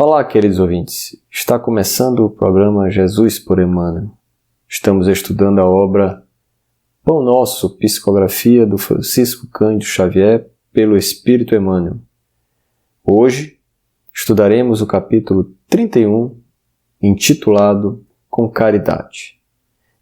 Olá, queridos ouvintes. Está começando o programa Jesus por Emmanuel. Estamos estudando a obra Pão Nosso, psicografia do Francisco Cândido Xavier pelo Espírito Emmanuel. Hoje estudaremos o capítulo 31, intitulado Com Caridade.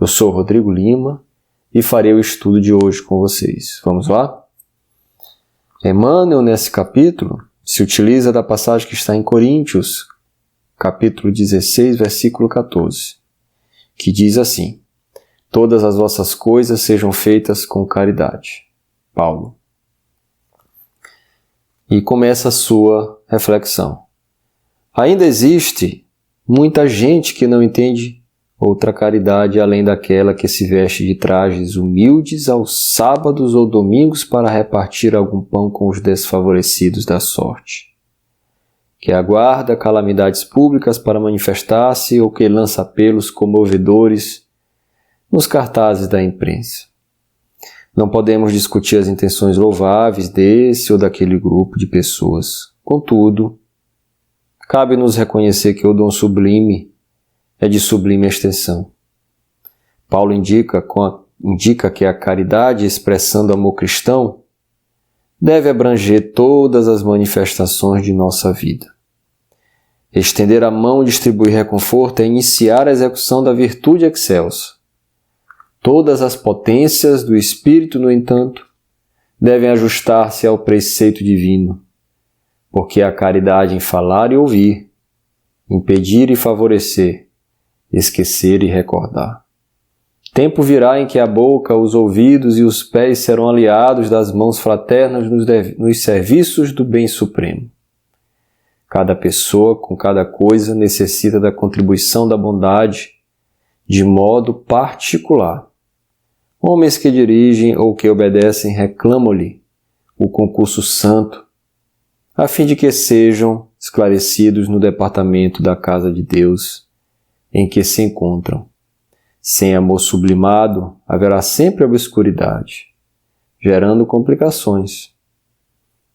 Eu sou Rodrigo Lima e farei o estudo de hoje com vocês. Vamos lá? Emmanuel, nesse capítulo, se utiliza da passagem que está em Coríntios, capítulo 16, versículo 14, que diz assim: todas as vossas coisas sejam feitas com caridade. Paulo. E começa a sua reflexão. Ainda existe muita gente que não entende outra caridade além daquela que se veste de trajes humildes aos sábados ou domingos para repartir algum pão com os desfavorecidos da sorte, que aguarda calamidades públicas para manifestar-se ou que lança apelos comovedores nos cartazes da imprensa. Não podemos discutir as intenções louváveis desse ou daquele grupo de pessoas. Contudo, cabe-nos reconhecer que o dom sublime é de sublime extensão. Paulo indica que a caridade, expressando amor cristão, deve abranger todas as manifestações de nossa vida. Estender a mão e distribuir reconforto é iniciar a execução da virtude excelsa. Todas as potências do Espírito, no entanto, devem ajustar-se ao preceito divino, porque a caridade em falar e ouvir, em pedir e favorecer, esquecer e recordar. Tempo virá em que a boca, os ouvidos e os pés serão aliados das mãos fraternas nos serviços do bem supremo. Cada pessoa, com cada coisa, necessita da contribuição da bondade de modo particular. Homens que dirigem ou que obedecem reclamam-lhe o concurso santo, a fim de que sejam esclarecidos no departamento da casa de Deus em que se encontram. Sem amor sublimado, haverá sempre obscuridade, gerando complicações.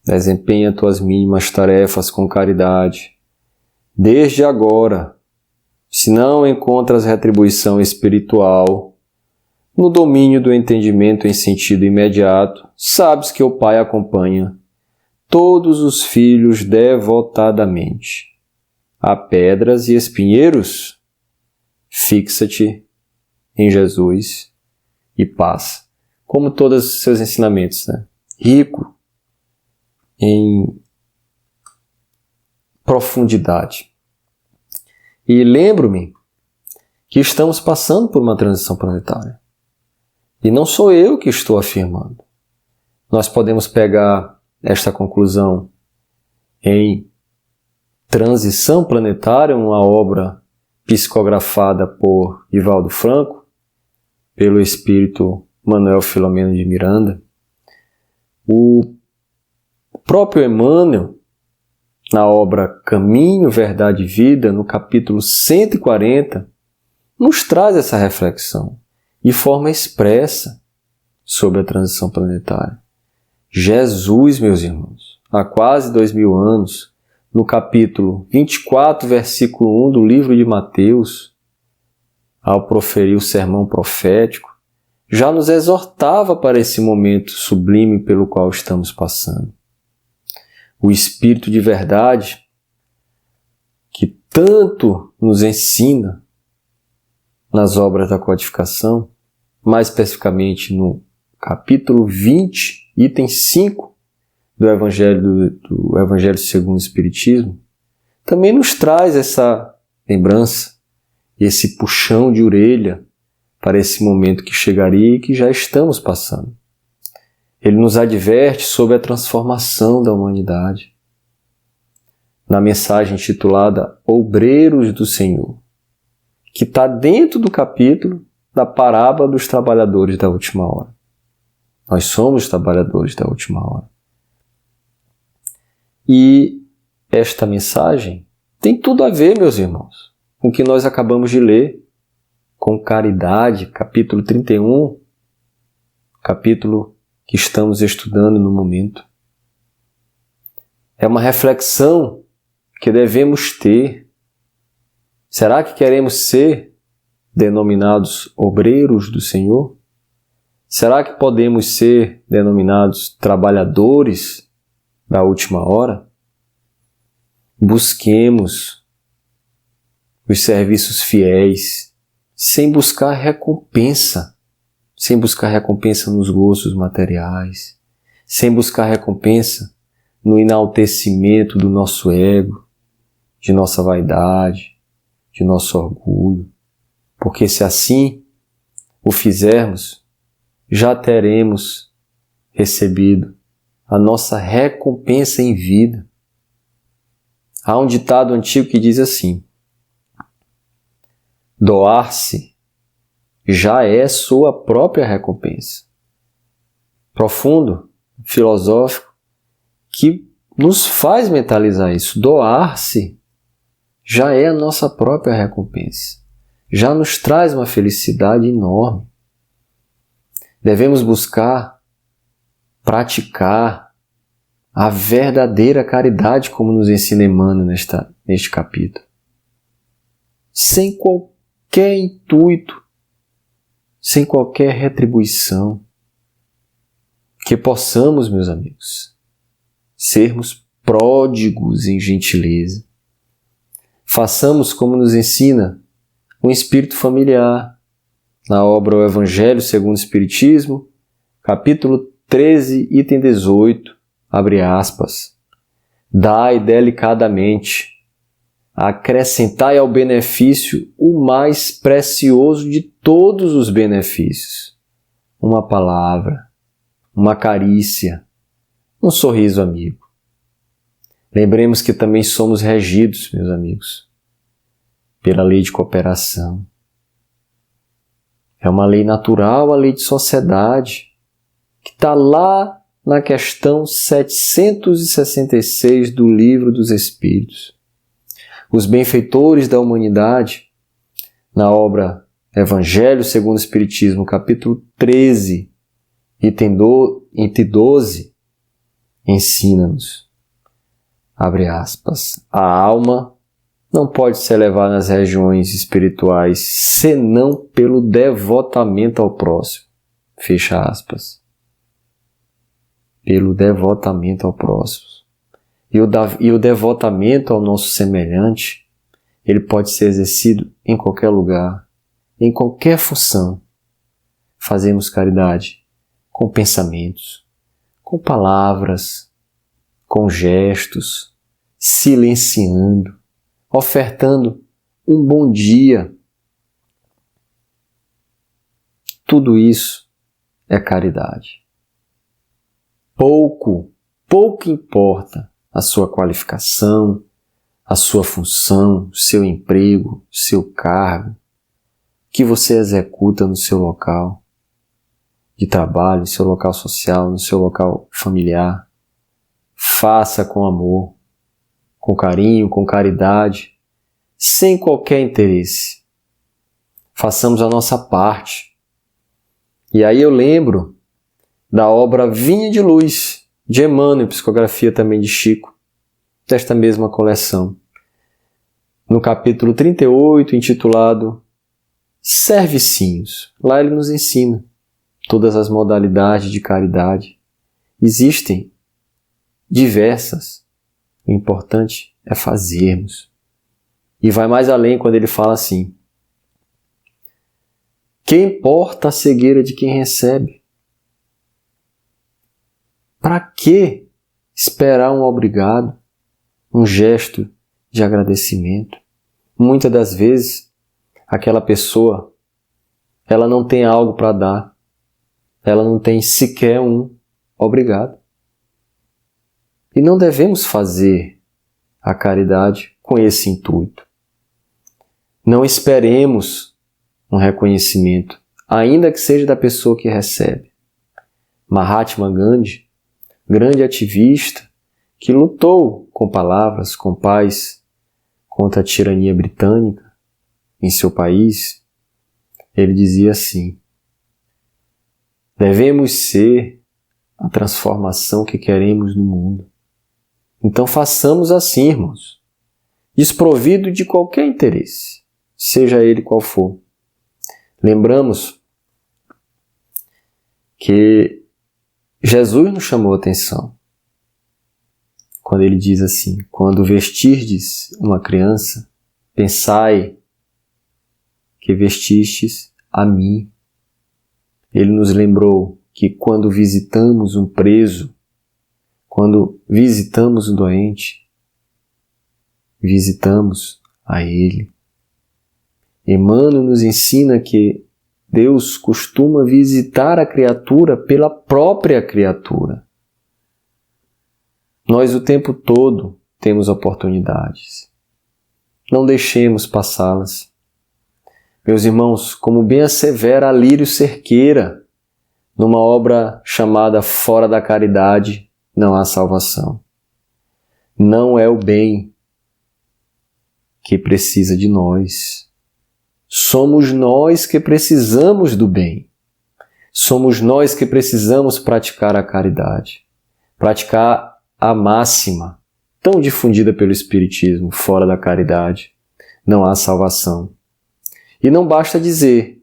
Desempenha tuas mínimas tarefas com caridade, desde agora, se não encontras retribuição espiritual, no domínio do entendimento em sentido imediato, sabes que o Pai acompanha todos os filhos devotadamente. Há pedras e espinheiros? Fixa-te em Jesus e paz. Como todos os seus ensinamentos, né? Rico em profundidade. E lembro-me que estamos passando por uma transição planetária. E não sou eu que estou afirmando. Nós podemos pegar esta conclusão em Transição Planetária, uma obra psicografada por Divaldo Franco, pelo espírito Manuel Filomeno de Miranda. O próprio Emmanuel, na obra Caminho, Verdade e Vida, no capítulo 140, nos traz essa reflexão de forma expressa sobre a transição planetária. Jesus, meus irmãos, há quase 2000 anos, no capítulo 24, versículo 1 do livro de Mateus, ao proferir o sermão profético, já nos exortava para esse momento sublime pelo qual estamos passando. O Espírito de verdade, que tanto nos ensina nas obras da codificação, mais especificamente no capítulo 20, item 5, do Evangelho segundo o Espiritismo, também nos traz essa lembrança, esse puxão de orelha para esse momento que chegaria e que já estamos passando. Ele nos adverte sobre a transformação da humanidade. Na mensagem intitulada Obreiros do Senhor, que está dentro do capítulo da parábola dos trabalhadores da última hora. Nós somos os trabalhadores da última hora. E esta mensagem tem tudo a ver, meus irmãos, com o que nós acabamos de ler, com caridade, capítulo 31, capítulo que estamos estudando no momento. É uma reflexão que devemos ter? Será que queremos ser denominados obreiros do Senhor? Será que podemos ser denominados trabalhadores da última hora? Busquemos os serviços fiéis, sem buscar recompensa nos gostos materiais, sem buscar recompensa no enaltecimento do nosso ego, de nossa vaidade, de nosso orgulho. Porque se assim o fizermos, já teremos recebido a nossa recompensa em vida. Há um ditado antigo que diz assim: doar-se já é sua própria recompensa. Profundo, filosófico, que nos faz mentalizar isso. Doar-se já é a nossa própria recompensa. Já nos traz uma felicidade enorme. Devemos buscar, praticar a verdadeira caridade, como nos ensina Emmanuel neste capítulo. Sem qualquer intuito, sem qualquer retribuição. Que possamos, meus amigos, sermos pródigos em gentileza. Façamos como nos ensina o espírito familiar, na obra O Evangelho segundo o Espiritismo, capítulo 13, item 18, abre aspas, dai delicadamente, acrescentai ao benefício o mais precioso de todos os benefícios, uma palavra, uma carícia, um sorriso amigo. Lembremos que também somos regidos, meus amigos, pela lei de cooperação. É uma lei natural, a lei de sociedade, que está lá na questão 766 do Livro dos Espíritos. Os benfeitores da humanidade, na obra Evangelho segundo o Espiritismo, capítulo 13, item 12, ensina-nos, abre aspas, a alma não pode se elevar nas regiões espirituais senão pelo devotamento ao próximo. Fecha aspas. Pelo devotamento ao próximo. E o devotamento ao nosso semelhante, ele pode ser exercido em qualquer lugar, em qualquer função. Fazemos caridade com pensamentos, com palavras, com gestos, silenciando, ofertando um bom dia. Tudo isso é caridade. Pouco importa a sua qualificação, a sua função, o seu emprego, o seu cargo, que você executa no seu local de trabalho, no seu local social, no seu local familiar. Faça com amor, com carinho, com caridade, sem qualquer interesse. Façamos a nossa parte. E aí eu lembro da obra Vinha de Luz, de Emmanuel, psicografia também de Chico, desta mesma coleção. No capítulo 38, intitulado Servicinhos, lá ele nos ensina todas as modalidades de caridade. Existem diversas. O importante é fazermos. E vai mais além quando ele fala assim: que importa a cegueira de quem recebe? Para que esperar um obrigado, um gesto de agradecimento? Muitas das vezes, aquela pessoa, ela não tem algo para dar. Ela não tem sequer um obrigado. E não devemos fazer a caridade com esse intuito. Não esperemos um reconhecimento, ainda que seja da pessoa que recebe. Mahatma Gandhi, grande ativista, que lutou com palavras, com paz, contra a tirania britânica em seu país, ele dizia assim: devemos ser a transformação que queremos no mundo. Então façamos assim, irmãos. desprovido de qualquer interesse, seja ele qual for. Lembramos que Jesus nos chamou a atenção quando ele diz assim: quando vestirdes uma criança, pensai que vestistes a mim. Ele nos lembrou que quando visitamos um preso, quando visitamos um doente, visitamos a Ele. Emmanuel nos ensina que Deus costuma visitar a criatura pela própria criatura. Nós o tempo todo temos oportunidades. Não deixemos passá-las. Meus irmãos, como bem assevera Alírio Cerqueira, numa obra chamada Fora da Caridade, não há salvação. Não é o bem que precisa de nós. Somos nós que precisamos do bem. Somos nós que precisamos praticar a caridade. Praticar a máxima, tão difundida pelo Espiritismo, fora da caridade, não há salvação. E não basta dizer: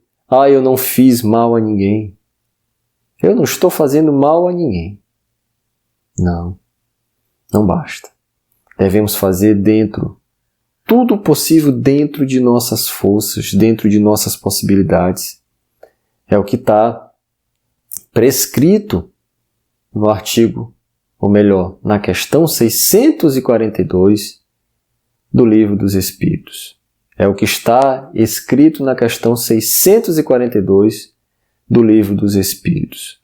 eu não fiz mal a ninguém. Eu não estou fazendo mal a ninguém. Não, não basta. Devemos fazer tudo o possível dentro de nossas forças, dentro de nossas possibilidades. É o que está prescrito no artigo, ou melhor, na questão 642 do Livro dos Espíritos. É o que está escrito na questão 642 do Livro dos Espíritos.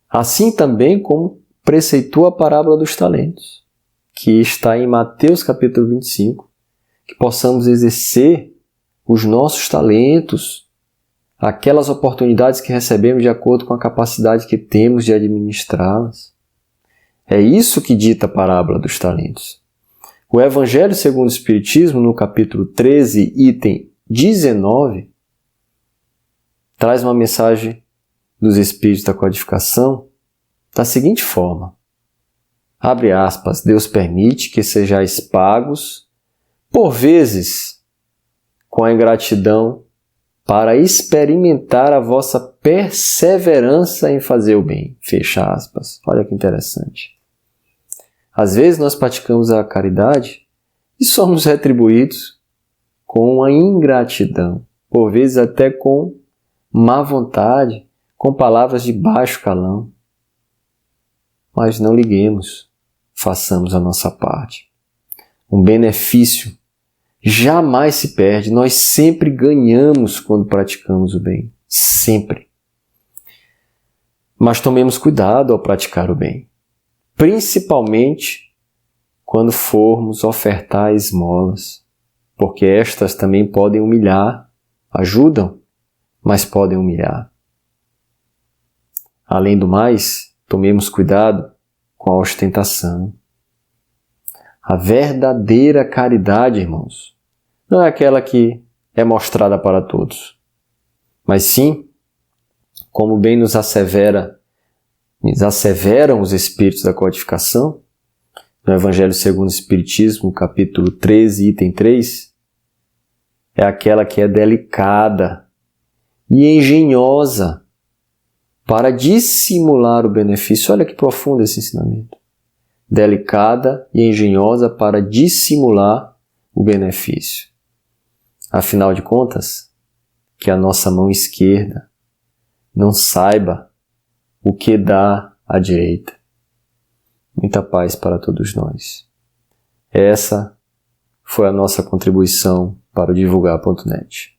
Assim também como preceitua a parábola dos talentos, que está em Mateus capítulo 25, que possamos exercer os nossos talentos, aquelas oportunidades que recebemos de acordo com a capacidade que temos de administrá-las. É isso que dita a parábola dos talentos. O Evangelho segundo o Espiritismo, no capítulo 13, item 19, traz uma mensagem dos Espíritos da Codificação da seguinte forma: abre aspas, Deus permite que sejais pagos, por vezes, com a ingratidão, para experimentar a vossa perseverança em fazer o bem. Fecha aspas. Olha que interessante. Às vezes nós praticamos a caridade e somos retribuídos com a ingratidão, por vezes até com má vontade, com palavras de baixo calão. Mas não liguemos, façamos a nossa parte. Um benefício jamais se perde, nós sempre ganhamos quando praticamos o bem, sempre. Mas tomemos cuidado ao praticar o bem, principalmente quando formos ofertar esmolas, porque estas também podem humilhar, ajudam, mas podem humilhar. Além do mais, tomemos cuidado com a ostentação. A verdadeira caridade, irmãos, não é aquela que é mostrada para todos, mas sim, como bem nos asseveram os Espíritos da Codificação, no Evangelho segundo o Espiritismo, capítulo 13, item 3, é aquela que é delicada e engenhosa para dissimular o benefício. Olha que profundo esse ensinamento. Delicada e engenhosa para dissimular o benefício. Afinal de contas, que a nossa mão esquerda não saiba o que dá à direita. Muita paz para todos nós. Essa foi a nossa contribuição para o Divulgar.net.